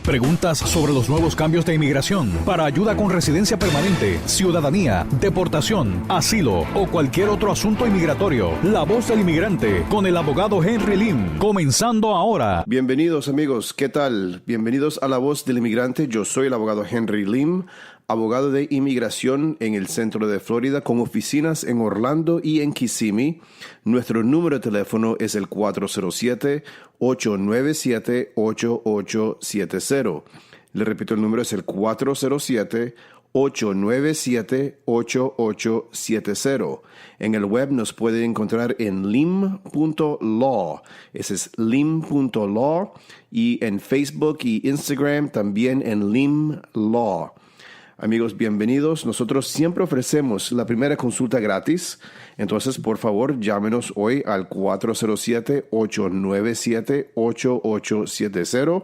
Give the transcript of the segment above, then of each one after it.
Preguntas sobre los nuevos cambios de inmigración, para ayuda con residencia permanente, ciudadanía, deportación, asilo o cualquier otro asunto inmigratorio. La Voz del Inmigrante con el abogado Henry Lim. Comenzando ahora. Bienvenidos amigos, ¿qué tal? Bienvenidos a La Voz del Inmigrante. Yo soy el abogado Henry Lim, abogado de inmigración en el centro de Florida con oficinas en Orlando y en Kissimmee. Nuestro número de teléfono es el 407-897-8870. Le repito, el número es el 407-897-8870. En el web nos puede encontrar en lim.law. Ese es lim.law. Y en Facebook y Instagram también en lim.law. Amigos, bienvenidos. Nosotros siempre ofrecemos la primera consulta gratis. Entonces, por favor, llámenos hoy al 407-897-8870.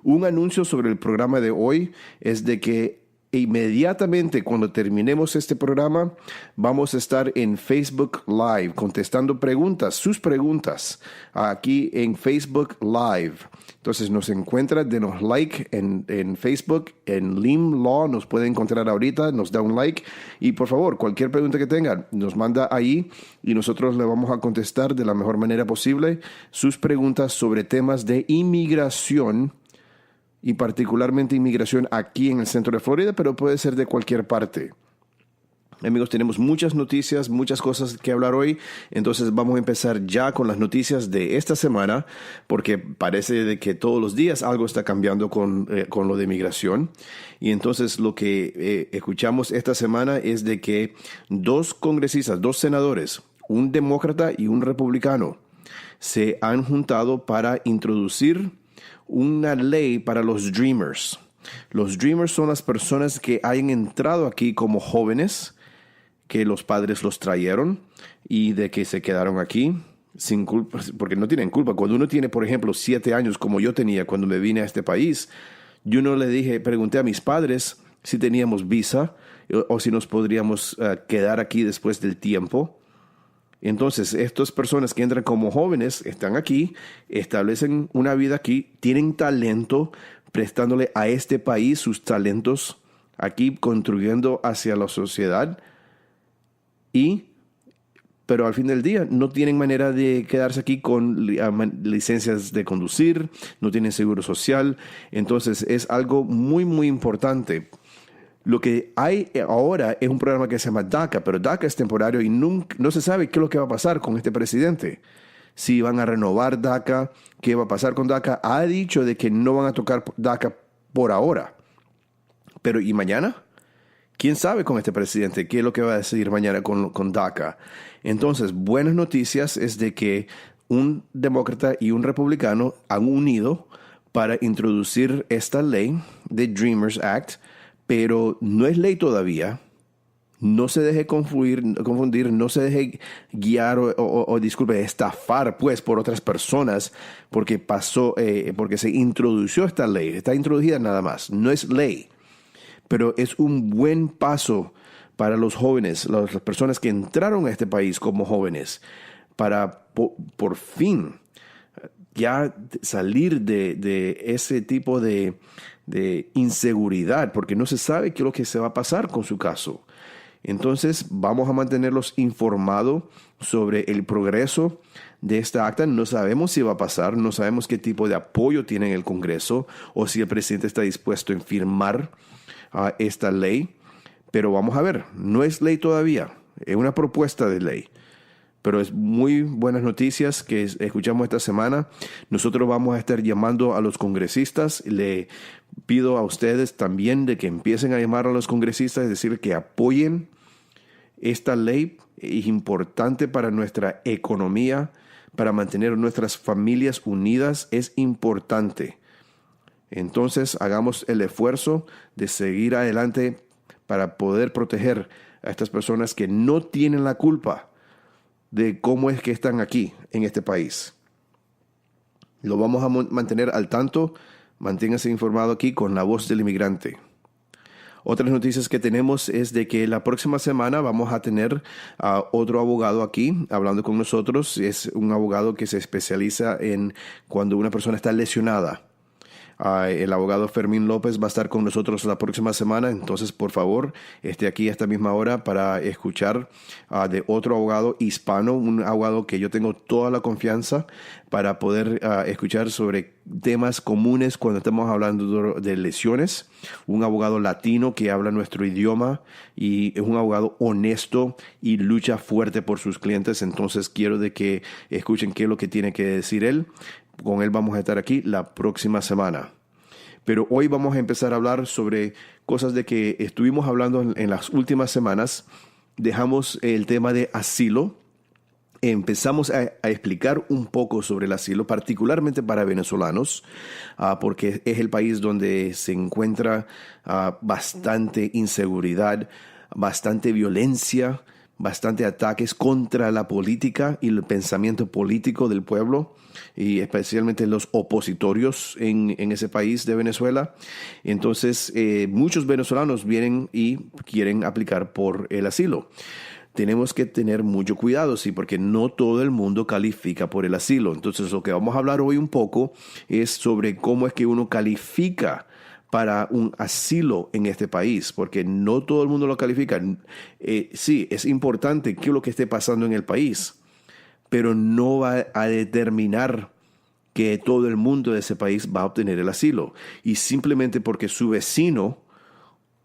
Un anuncio sobre el programa de hoy es de que inmediatamente cuando terminemos este programa, vamos a estar en Facebook Live contestando preguntas, sus preguntas, aquí en Facebook Live. Entonces nos encuentra, denos like en Facebook, en Lim Law, nos puede encontrar ahorita, nos da un like y por favor, cualquier pregunta que tengan, nos manda ahí y nosotros le vamos a contestar de la mejor manera posible sus preguntas sobre temas de inmigración y particularmente inmigración aquí en el centro de Florida, pero puede ser de cualquier parte. Amigos, tenemos muchas noticias, muchas cosas que hablar hoy, entonces vamos a empezar ya con las noticias de esta semana, porque parece de que todos los días algo está cambiando con lo de inmigración. Y entonces lo que escuchamos esta semana es de que dos congresistas, dos senadores, un demócrata y un republicano, se han juntado para introducir una ley para los Dreamers. Los Dreamers son las personas que hayan entrado aquí como jóvenes, que los padres los trajeron y de que se quedaron aquí sin culpa, porque no tienen culpa. Cuando uno tiene, por ejemplo, 7 años, como yo tenía cuando me vine a este país, yo no pregunté a mis padres si teníamos visa o si nos podríamos quedar aquí después del tiempo. Entonces, estas personas que entran como jóvenes están aquí, establecen una vida aquí, tienen talento, prestándole a este país sus talentos aquí, contribuyendo hacia la sociedad. Pero al fin del día no tienen manera de quedarse aquí con licencias de conducir, no tienen seguro social. Entonces, es algo muy, muy importante. Lo que hay ahora es un programa que se llama DACA, pero DACA es temporario y no se sabe qué es lo que va a pasar con este presidente. Si van a renovar DACA, qué va a pasar con DACA. Ha dicho de que no van a tocar DACA por ahora. Pero ¿y mañana? ¿Quién sabe con este presidente qué es lo que va a decidir mañana con DACA? Entonces, buenas noticias es de que un demócrata y un republicano han unido para introducir esta ley de Dreamers Act, pero no es ley todavía. No se deje confundir, no se deje guiar o estafar pues por otras personas porque porque se introdució esta ley. Está introducida nada más, no es ley, pero es un buen paso para los jóvenes, las personas que entraron a este país como jóvenes, para por fin ya salir de ese tipo de inseguridad, porque no se sabe qué es lo que se va a pasar con su caso. Entonces vamos a mantenerlos informados sobre el progreso de esta acta. No sabemos si va a pasar, no sabemos qué tipo de apoyo tiene en el Congreso o si el presidente está dispuesto a firmar esta ley, pero vamos a ver, no es ley todavía, es una propuesta de ley. Pero es muy buenas noticias que escuchamos esta semana. Nosotros vamos a estar llamando a los congresistas. Le pido a ustedes también de que empiecen a llamar a los congresistas, es decir, que apoyen esta ley. Es importante para nuestra economía, para mantener nuestras familias unidas. Es importante. Entonces, hagamos el esfuerzo de seguir adelante para poder proteger a estas personas que no tienen la culpa de cómo es que están aquí en este país. Lo vamos a mantener al tanto. Manténgase informado aquí con La Voz del Inmigrante. Otras noticias que tenemos es de que la próxima semana vamos a tener a otro abogado aquí hablando con nosotros. Es un abogado que se especializa en cuando una persona está lesionada. El abogado Fermín López va a estar con nosotros la próxima semana, entonces por favor esté aquí a esta misma hora para escuchar de otro abogado hispano, un abogado que yo tengo toda la confianza para poder escuchar sobre temas comunes cuando estamos hablando de lesiones. Un abogado latino que habla nuestro idioma y es un abogado honesto y lucha fuerte por sus clientes, entonces quiero de que escuchen qué es lo que tiene que decir él. Con él vamos a estar aquí la próxima semana. Pero hoy vamos a empezar a hablar sobre cosas de que estuvimos hablando en las últimas semanas. Dejamos el tema de asilo. Empezamos a explicar un poco sobre el asilo, particularmente para venezolanos, porque es el país donde se encuentra bastante inseguridad, bastante violencia, bastante ataques contra la política y el pensamiento político del pueblo, y especialmente los opositorios en ese país de Venezuela. Entonces, muchos venezolanos vienen y quieren aplicar por el asilo. Tenemos que tener mucho cuidado, sí, porque no todo el mundo califica por el asilo. Entonces, lo que vamos a hablar hoy un poco es sobre cómo es que uno califica para un asilo en este país, porque no todo el mundo lo califica. Sí, es importante qué es lo que esté pasando en el país, pero no va a determinar que todo el mundo de ese país va a obtener el asilo. Y simplemente porque su vecino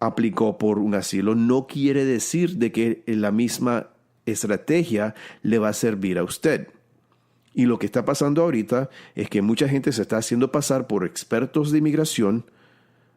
aplicó por un asilo, no quiere decir de que la misma estrategia le va a servir a usted. Y lo que está pasando ahorita es que mucha gente se está haciendo pasar por expertos de inmigración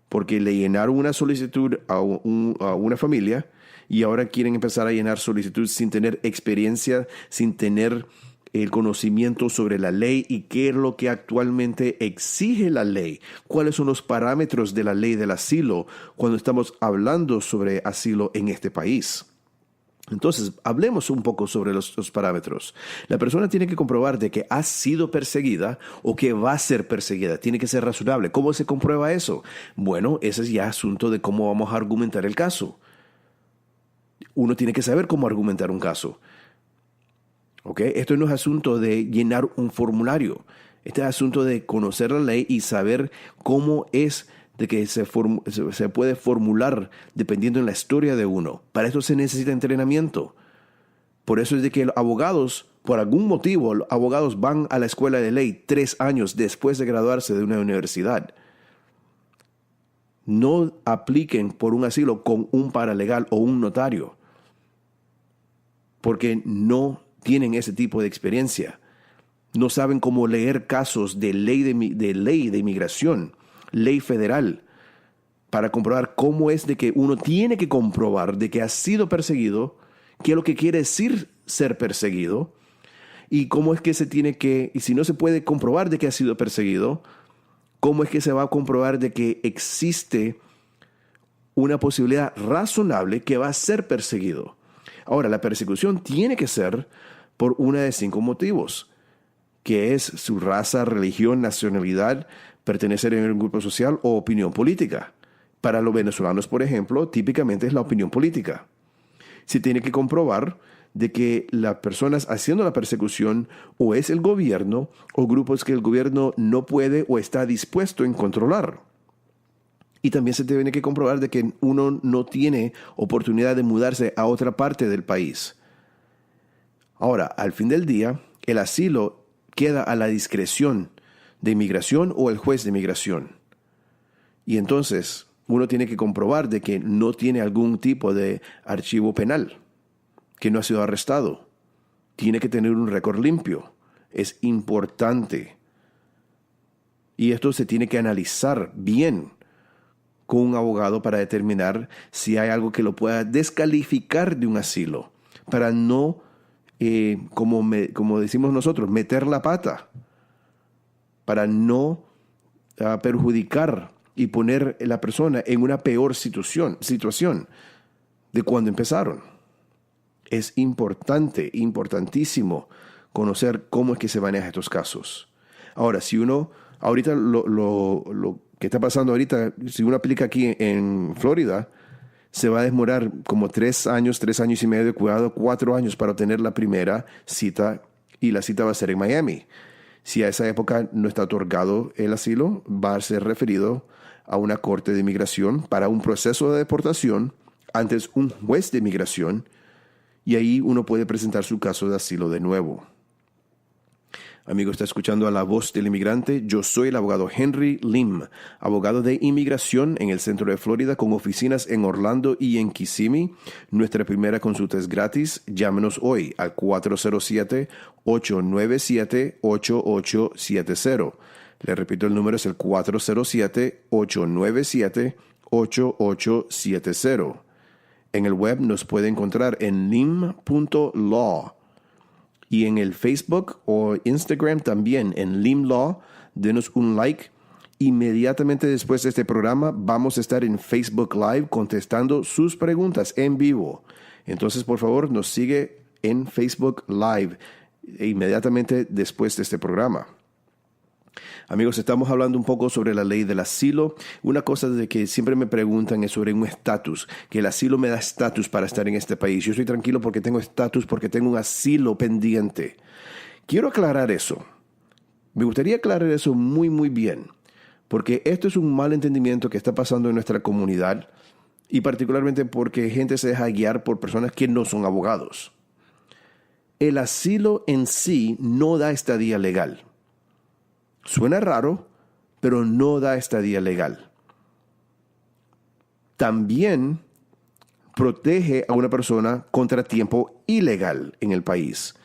porque le llenaron una solicitud a una familia y ahora quieren empezar a llenar solicitud sin tener experiencia, sin tener el conocimiento sobre la ley y qué es lo que actualmente exige la ley, cuáles son los parámetros de la ley del asilo cuando estamos hablando sobre asilo en este país. Entonces, hablemos un poco sobre los parámetros. La persona tiene que comprobar de que ha sido perseguida o que va a ser perseguida. Tiene que ser razonable. ¿Cómo se comprueba eso? Bueno, ese es ya asunto de cómo vamos a argumentar el caso. Uno tiene que saber cómo argumentar un caso. ¿Okay? Esto no es asunto de llenar un formulario. Este es asunto de conocer la ley y saber cómo es de que se puede formular dependiendo de la historia de uno. Para eso se necesita entrenamiento. Por eso es de que los abogados, por algún motivo, los abogados van a la escuela de ley 3 años después de graduarse de una universidad. No apliquen por un asilo con un paralegal o un notario, porque no tienen ese tipo de experiencia. No saben cómo leer casos de ley de inmigración, ley federal, para comprobar cómo es de que uno tiene que comprobar de que ha sido perseguido, qué es lo que quiere decir ser perseguido, y cómo es que se tiene que, y si no se puede comprobar de que ha sido perseguido, cómo es que se va a comprobar de que existe una posibilidad razonable que va a ser perseguido. Ahora, la persecución tiene que ser por una de 5 motivos, que es su raza, religión, nacionalidad, pertenecer a un grupo social o opinión política. Para los venezolanos, por ejemplo, típicamente es la opinión política. Se tiene que comprobar de que las personas haciendo la persecución o es el gobierno o grupos que el gobierno no puede o está dispuesto en controlar. Y también se tiene que comprobar de que uno no tiene oportunidad de mudarse a otra parte del país. Ahora, al fin del día, el asilo queda a la discreción de inmigración o el juez de inmigración. Y entonces, uno tiene que comprobar de que no tiene algún tipo de archivo penal, que no ha sido arrestado. Tiene que tener un récord limpio. Es importante. Y esto se tiene que analizar bien con un abogado para determinar si hay algo que lo pueda descalificar de un asilo, para no, como decimos nosotros, meter la pata, para no perjudicar y poner a la persona en una peor situación de cuando empezaron. Es importantísimo conocer cómo es que se manejan estos casos. Ahora, si uno, ahorita lo que está pasando ahorita, si uno aplica aquí en Florida, se va a demorar como 3 años y medio, cuidado, 4 años para obtener la primera cita, y la cita va a ser en Miami. Si a esa época no está otorgado el asilo, va a ser referido a una corte de inmigración para un proceso de deportación ante un juez de inmigración, y ahí uno puede presentar su caso de asilo de nuevo. Amigo, está escuchando a La Voz del Inmigrante. Yo soy el abogado Henry Lim, abogado de inmigración en el centro de Florida con oficinas en Orlando y en Kissimmee. Nuestra primera consulta es gratis. Llámenos hoy al 407-897-8870. Le repito, el número es el 407-897-8870. En el web nos puede encontrar en lim.law. Y en el Facebook o Instagram también, en Lim Law, denos un like. Inmediatamente después de este programa vamos a estar en Facebook Live contestando sus preguntas en vivo. Entonces, por favor, nos sigue en Facebook Live inmediatamente después de este programa. Amigos, estamos hablando un poco sobre la ley del asilo. Una cosa de que siempre me preguntan es sobre un estatus, que el asilo me da estatus para estar en este país. Yo estoy tranquilo porque tengo estatus, porque tengo un asilo pendiente. Quiero aclarar eso. Me gustaría aclarar eso muy, muy bien, porque esto es un mal entendimiento que está pasando en nuestra comunidad y particularmente porque gente se deja guiar por personas que no son abogados. El asilo en sí no da estadía legal. Suena raro, pero no da estadía legal. También protege a una persona contra tiempo ilegal en el país.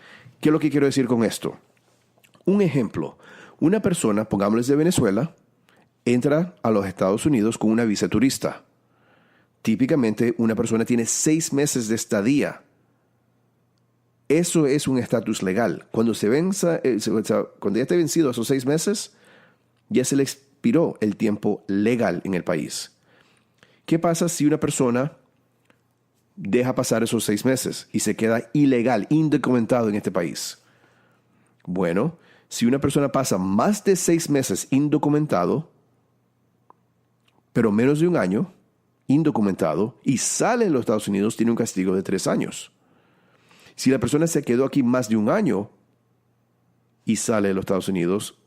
¿Qué es lo que quiero decir con esto? Un ejemplo, una persona, pongámosles de Venezuela, entra a los Estados Unidos con una visa turista. Típicamente una persona tiene 6 meses de estadía. Eso es un estatus legal. Cuando cuando ya esté vencido esos 6 meses, ya se le expiró el tiempo legal en el país. ¿Qué pasa si una persona deja pasar esos 6 meses y se queda ilegal, indocumentado en este país? Bueno, si una persona pasa más de 6 meses indocumentado, pero menos de un año indocumentado, y sale de los Estados Unidos, tiene un castigo de 3 años. Si la persona se quedó aquí más de un año y sale de los Estados Unidos,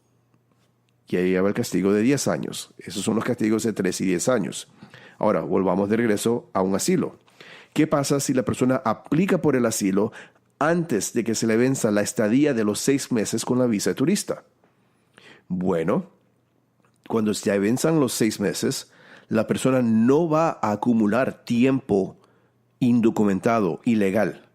ya lleva el castigo de 10 años. Esos son los castigos de 3 y 10 años. Ahora, volvamos de regreso a un asilo. ¿Qué pasa si la persona aplica por el asilo antes de que se le venza la estadía de los 6 meses con la visa de turista? Bueno, cuando se venzan los 6 meses, la persona no va a acumular tiempo indocumentado, ilegal.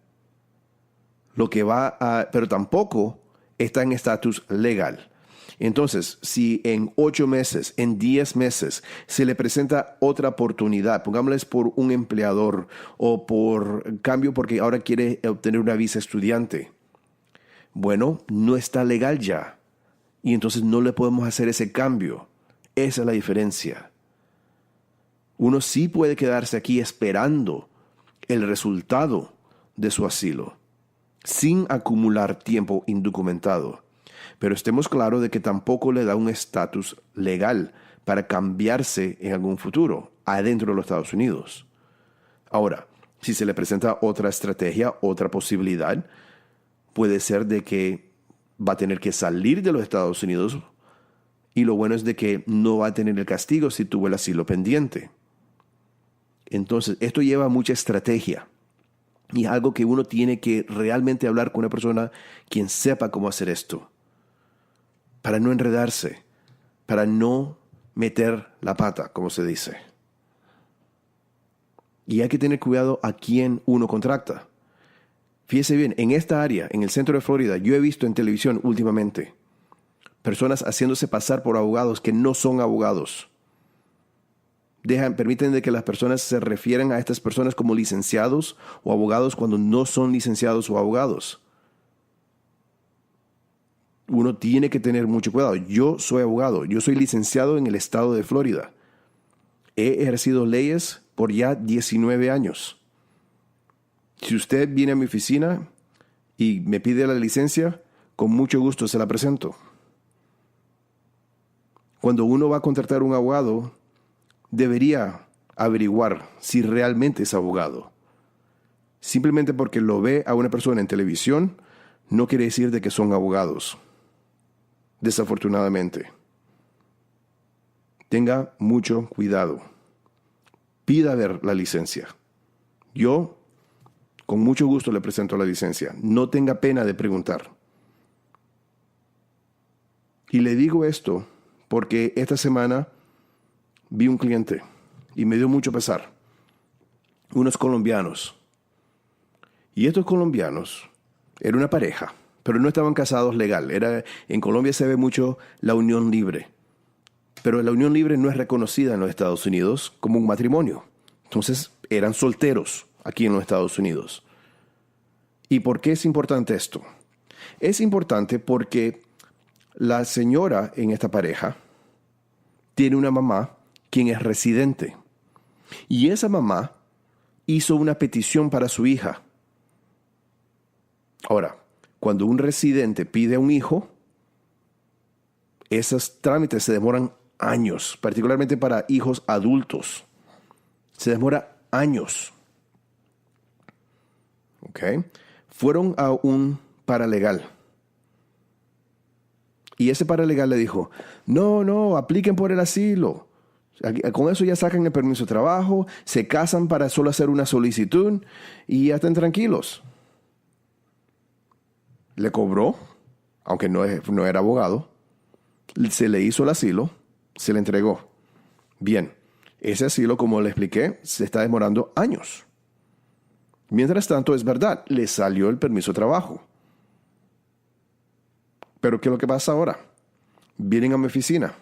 Pero tampoco está en estatus legal. Entonces, si en 8 meses, en 10 meses, se le presenta otra oportunidad, pongámosles por un empleador o por cambio porque ahora quiere obtener una visa estudiante, bueno, no está legal ya. Y entonces no le podemos hacer ese cambio. Esa es la diferencia. Uno sí puede quedarse aquí esperando el resultado de su asilo, sin acumular tiempo indocumentado. Pero estemos claros de que tampoco le da un estatus legal para cambiarse en algún futuro adentro de los Estados Unidos. Ahora, si se le presenta otra estrategia, otra posibilidad, puede ser de que va a tener que salir de los Estados Unidos y lo bueno es de que no va a tener el castigo si tuvo el asilo pendiente. Entonces, esto lleva mucha estrategia. Y es algo que uno tiene que realmente hablar con una persona quien sepa cómo hacer esto. Para no enredarse, para no meter la pata, como se dice. Y hay que tener cuidado a quién uno contrata. Fíjese bien, en esta área, en el centro de Florida, yo he visto en televisión últimamente personas haciéndose pasar por abogados que no son abogados. Permiten de que las personas se refieran a estas personas como licenciados o abogados cuando no son licenciados o abogados. Uno tiene que tener mucho cuidado. Yo soy abogado, yo soy licenciado en el estado de Florida. He ejercido leyes por ya 19 años. Si usted viene a mi oficina y me pide la licencia, con mucho gusto se la presento. Cuando uno va a contratar un abogado, debería averiguar si realmente es abogado. Simplemente porque lo ve a una persona en televisión, no quiere decir de que son abogados. desafortunadamente. Tenga mucho cuidado. Pida ver la licencia. Yo, con mucho gusto, le presento la licencia. No tenga pena de preguntar. Y le digo esto porque esta semana vi un cliente y me dio mucho pesar. Unos colombianos. Y estos colombianos era una pareja, pero no estaban casados legal. En Colombia se ve mucho la unión libre. Pero la unión libre no es reconocida en los Estados Unidos como un matrimonio. Entonces eran solteros aquí en los Estados Unidos. ¿Y por qué es importante esto? Es importante porque la señora en esta pareja tiene una mamá quien es residente. Y esa mamá hizo una petición para su hija. Ahora, cuando un residente pide a un hijo, esos trámites se demoran años, particularmente para hijos adultos. Se demora años. ¿Ok? Fueron a un paralegal. Y ese paralegal le dijo, no, apliquen por el asilo. Con eso ya sacan el permiso de trabajo, se casan para solo hacer una solicitud y ya están tranquilos. Le cobró, aunque no era abogado, se le hizo el asilo, se le entregó. Bien, ese asilo, como le expliqué, se está demorando años. Mientras tanto, es verdad, le salió el permiso de trabajo. Pero ¿qué es lo que pasa ahora? Vienen a mi oficina.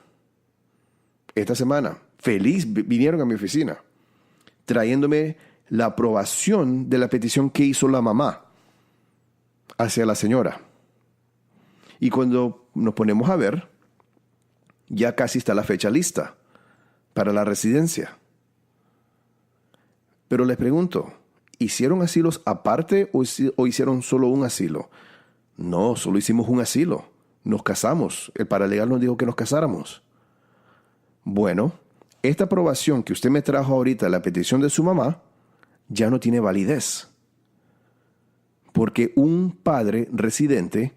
Esta semana, vinieron a mi oficina, trayéndome la aprobación de la petición que hizo la mamá hacia la señora. Y cuando nos ponemos a ver, ya casi está la fecha lista para la residencia. Pero les pregunto, ¿hicieron asilos aparte o hicieron solo un asilo? No, solo hicimos un asilo. Nos casamos. El paralegal nos dijo que nos casáramos. Bueno, esta aprobación que usted me trajo ahorita, la petición de su mamá, ya no tiene validez. Porque un padre residente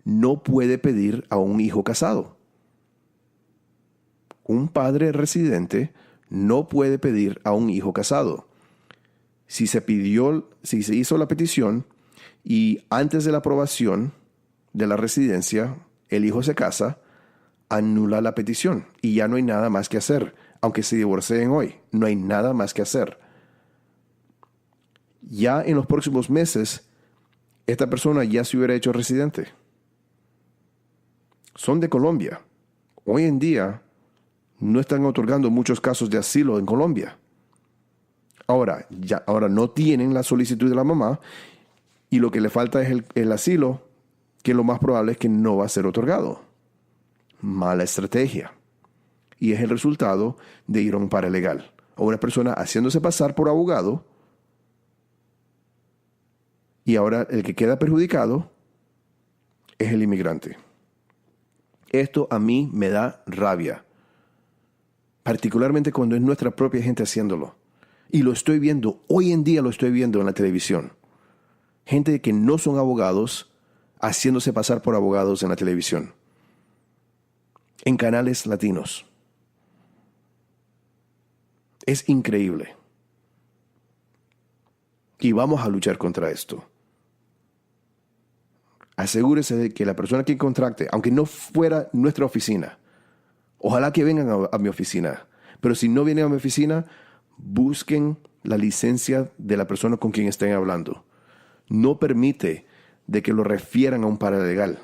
no puede pedir a un hijo casado. Un padre residente no puede pedir a un hijo casado. Si se hizo la petición y antes de la aprobación de la residencia, el hijo se casa, anula la petición y ya no hay nada más que hacer. Aunque se divorcien hoy, no hay nada más que hacer. Ya en los próximos meses, esta persona ya se hubiera hecho residente. Son de Colombia. Hoy en día no están otorgando muchos casos de asilo en Colombia. Ahora no tienen la solicitud de la mamá y lo que le falta es el asilo, que lo más probable es que no va a ser otorgado. Mala estrategia. Y es el resultado de ir a un paralegal o una persona haciéndose pasar por abogado, y ahora el que queda perjudicado es el inmigrante. Esto a mí me da rabia, particularmente cuando es nuestra propia gente haciéndolo. Y lo estoy viendo, hoy en día lo estoy viendo en la televisión. Gente que no son abogados haciéndose pasar por abogados en la televisión. En canales latinos. Es increíble. Y vamos a luchar contra esto. Asegúrese de que la persona que contracte, aunque no fuera nuestra oficina, ojalá que vengan a mi oficina, pero si no vienen a mi oficina, busquen la licencia de la persona con quien estén hablando. No permite de que lo refieran a un paralegal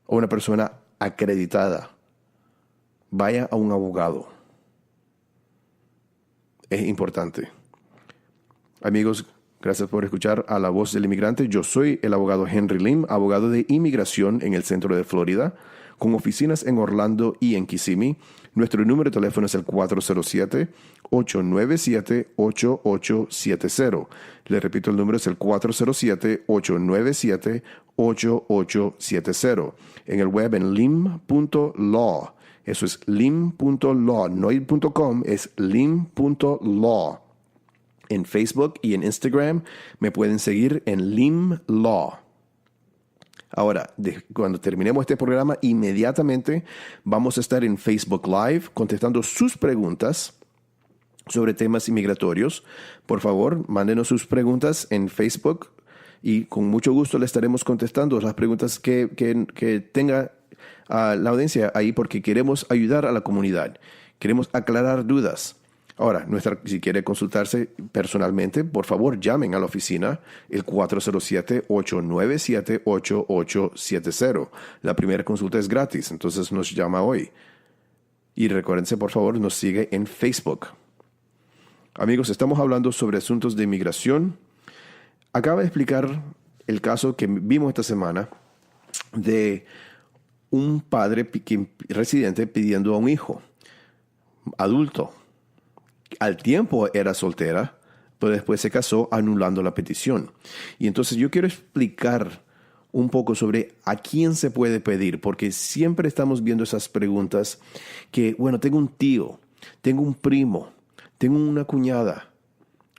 o una persona acreditada. Vaya a un abogado. Es importante. Amigos, gracias por escuchar a La Voz del Inmigrante. Yo soy el abogado Henry Lim, abogado de inmigración en el centro de Florida, con oficinas en Orlando y en Kissimmee. Nuestro número de teléfono es el 407-897-8870. Le repito, el número es el 407-897-8870. En el web en lim.law. Eso es lim.law, no .com, es lim.law. En Facebook y en Instagram me pueden seguir en Lim Law. Ahora, cuando terminemos este programa, inmediatamente vamos a estar en Facebook Live contestando sus preguntas sobre temas inmigratorios. Por favor, mándenos sus preguntas en Facebook y con mucho gusto le estaremos contestando las preguntas que tenga la audiencia ahí, porque queremos ayudar a la comunidad. Queremos aclarar dudas. Ahora, si quiere consultarse personalmente, por favor, llamen a la oficina el 407-897-8870. La primera consulta es gratis, entonces nos llama hoy. Y recuérdense, por favor, nos sigue en Facebook. Amigos, estamos hablando sobre asuntos de inmigración. Acaba de explicar el caso que vimos esta semana de un padre residente pidiendo a un hijo adulto. Al tiempo era soltera, pero después se casó anulando la petición. Y entonces yo quiero explicar un poco sobre a quién se puede pedir, porque siempre estamos viendo esas preguntas que, bueno, tengo un tío, tengo un primo, tengo una cuñada.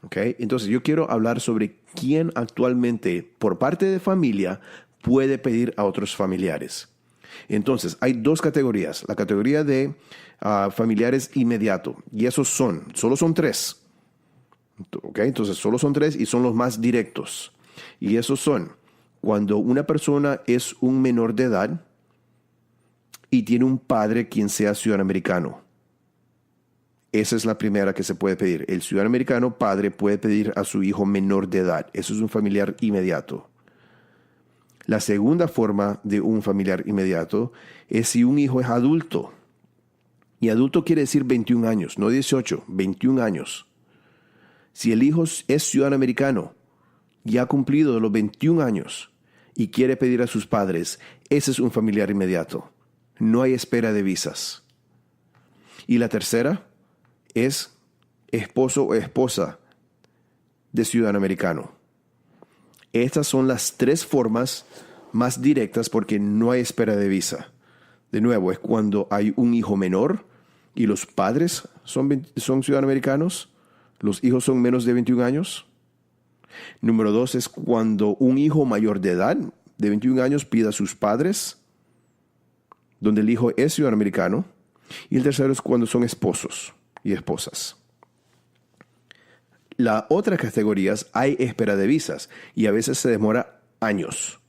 ¿Okay? Entonces yo quiero hablar sobre quién actualmente, por parte de familia, puede pedir a otros familiares. Entonces, hay dos categorías. La categoría de familiares inmediato. Y esos solo son tres. ¿Okay? Entonces, solo son tres y son los más directos. Y esos son cuando una persona es un menor de edad y tiene un padre quien sea ciudadano americano. Esa es la primera que se puede pedir. El ciudadano americano padre puede pedir a su hijo menor de edad. Eso es un familiar inmediato. La segunda forma de un familiar inmediato es si un hijo es adulto. Y adulto quiere decir 21 años, no 18, 21 años. Si el hijo es ciudadano americano, ya ha cumplido los 21 años y quiere pedir a sus padres, ese es un familiar inmediato. No hay espera de visas. Y la tercera es esposo o esposa de ciudadano americano. Estas son las tres formas más directas porque no hay espera de visa. De nuevo, es cuando hay un hijo menor y los padres son ciudadanos americanos, los hijos son menos de 21 años. Número 2 es cuando un hijo mayor de edad, de 21 años, pide a sus padres, donde el hijo es ciudadano americano. Y el tercero es cuando son esposos y esposas. La otra categoría es hay espera de visas y a veces se demora años.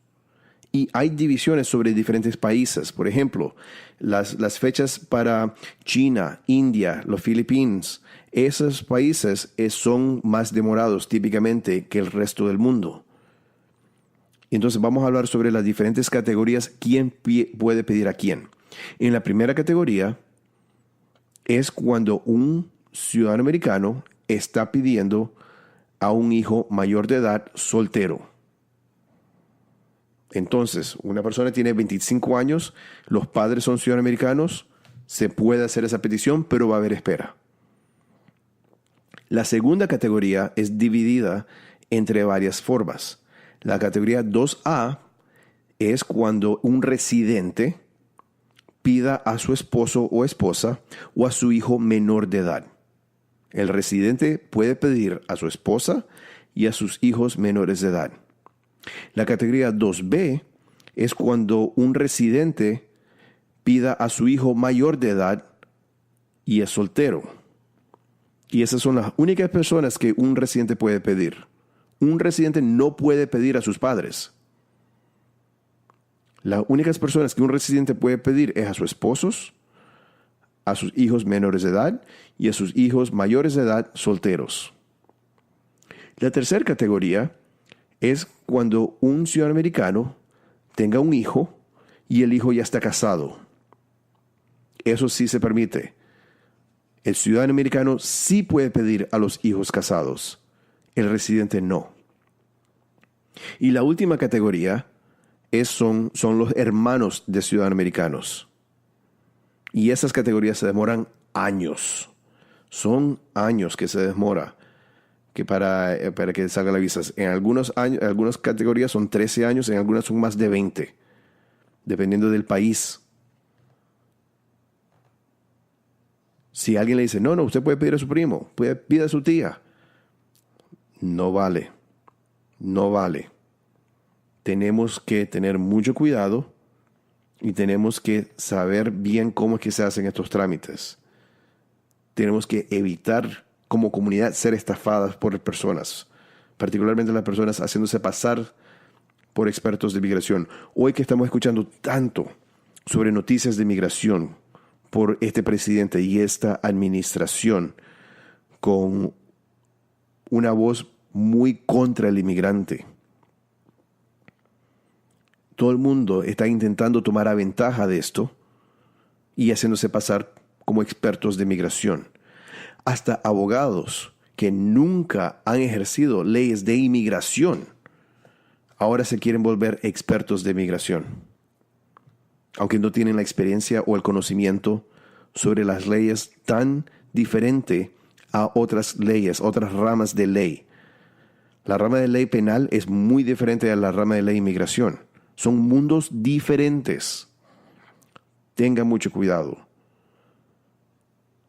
Y hay divisiones sobre diferentes países. Por ejemplo, las fechas para China, India, los Filipinas, esos países son más demorados típicamente que el resto del mundo. Entonces vamos a hablar sobre las diferentes categorías, quién puede pedir a quién. En la primera categoría es cuando un ciudadano americano está pidiendo a un hijo mayor de edad soltero. Entonces, una persona tiene 25 años, los padres son ciudadanos americanos, se puede hacer esa petición, pero va a haber espera. La segunda categoría es dividida entre varias formas. La categoría 2A es cuando un residente pida a su esposo o esposa o a su hijo menor de edad. El residente puede pedir a su esposa y a sus hijos menores de edad. La categoría 2B es cuando un residente pida a su hijo mayor de edad y es soltero. Y esas son las únicas personas que un residente puede pedir. Un residente no puede pedir a sus padres. Las únicas personas que un residente puede pedir es a sus esposos, a sus hijos menores de edad y a sus hijos mayores de edad solteros. La tercera categoría es cuando un ciudadano americano tenga un hijo y el hijo ya está casado. Eso sí se permite. El ciudadano americano sí puede pedir a los hijos casados. El residente no. Y la última categoría son los hermanos de ciudadanos americanos. Y esas categorías se demoran años. Son años que se demora para que salga la visa. En algunas categorías son 13 años, en algunas son más de 20, dependiendo del país. Si alguien le dice, no, usted puede pedir a su primo, pida a su tía. No vale. tenemos que tener mucho cuidado y tenemos que saber bien cómo es que se hacen estos trámites. Tenemos que evitar como comunidad ser estafadas por personas, particularmente las personas haciéndose pasar por expertos de migración. Hoy que estamos escuchando tanto sobre noticias de migración por este presidente y esta administración con una voz muy contra el inmigrante, todo el mundo está intentando tomar a ventaja de esto y haciéndose pasar como expertos de migración. Hasta abogados que nunca han ejercido leyes de inmigración ahora se quieren volver expertos de migración, aunque no tienen la experiencia o el conocimiento sobre las leyes tan diferente a otras leyes, otras ramas de ley. La rama de ley penal es muy diferente a la rama de ley de inmigración. Son mundos diferentes. Tenga mucho cuidado.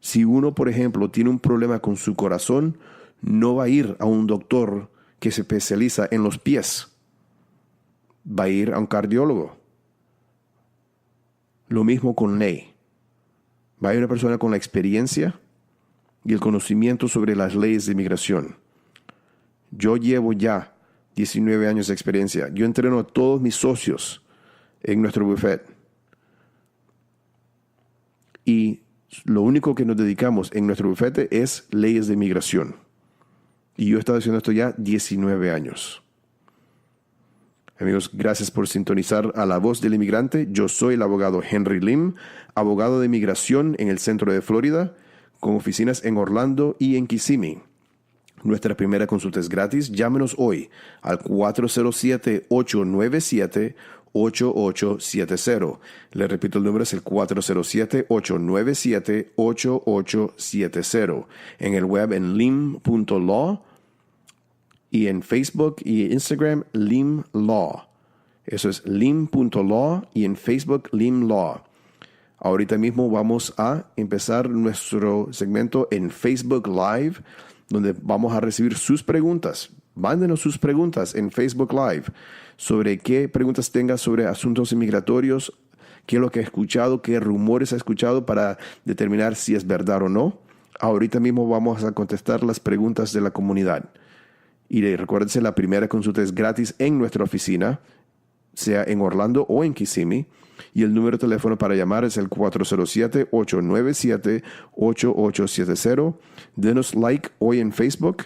Si uno, por ejemplo, tiene un problema con su corazón, no va a ir a un doctor que se especializa en los pies. Va a ir a un cardiólogo. Lo mismo con ley. Va a ir una persona con la experiencia y el conocimiento sobre las leyes de inmigración. Yo llevo ya 19 años de experiencia. Yo entreno a todos mis socios en nuestro buffet. Y lo único que nos dedicamos en nuestro bufete es leyes de inmigración. Y yo he estado haciendo esto ya 19 años. Amigos, gracias por sintonizar a La Voz del Inmigrante. Yo soy el abogado Henry Lim, abogado de inmigración en el centro de Florida, con oficinas en Orlando y en Kissimmee. Nuestra primera consulta es gratis. Llámenos hoy al 407-897-8870. Le repito, el número es el 407-897-8870. En el web en lim.law y en Facebook y Instagram Lim Law. Eso es lim.law y en Facebook Lim Law. Ahorita mismo vamos a empezar nuestro segmento en Facebook Live, donde vamos a recibir sus preguntas. Mándenos sus preguntas en Facebook Live sobre qué preguntas tenga sobre asuntos inmigratorios, qué es lo que ha escuchado, qué rumores ha escuchado para determinar si es verdad o no. Ahorita mismo vamos a contestar las preguntas de la comunidad. Y recuérdense, la primera consulta es gratis en nuestra oficina, sea en Orlando o en Kissimmee. Y el número de teléfono para llamar es el 407-897-8870. Denos like hoy en Facebook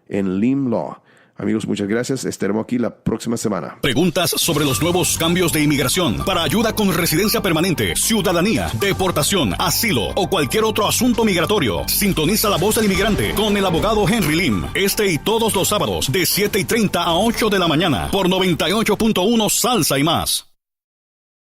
en Lim Law. Amigos, muchas gracias. Estaremos aquí la próxima semana. Preguntas sobre los nuevos cambios de inmigración para ayuda con residencia permanente, ciudadanía, deportación, asilo o cualquier otro asunto migratorio. Sintoniza La Voz del Inmigrante con el abogado Henry Lim. Este y todos los sábados de 7:30 a 8 de la mañana por 98.1 Salsa y más.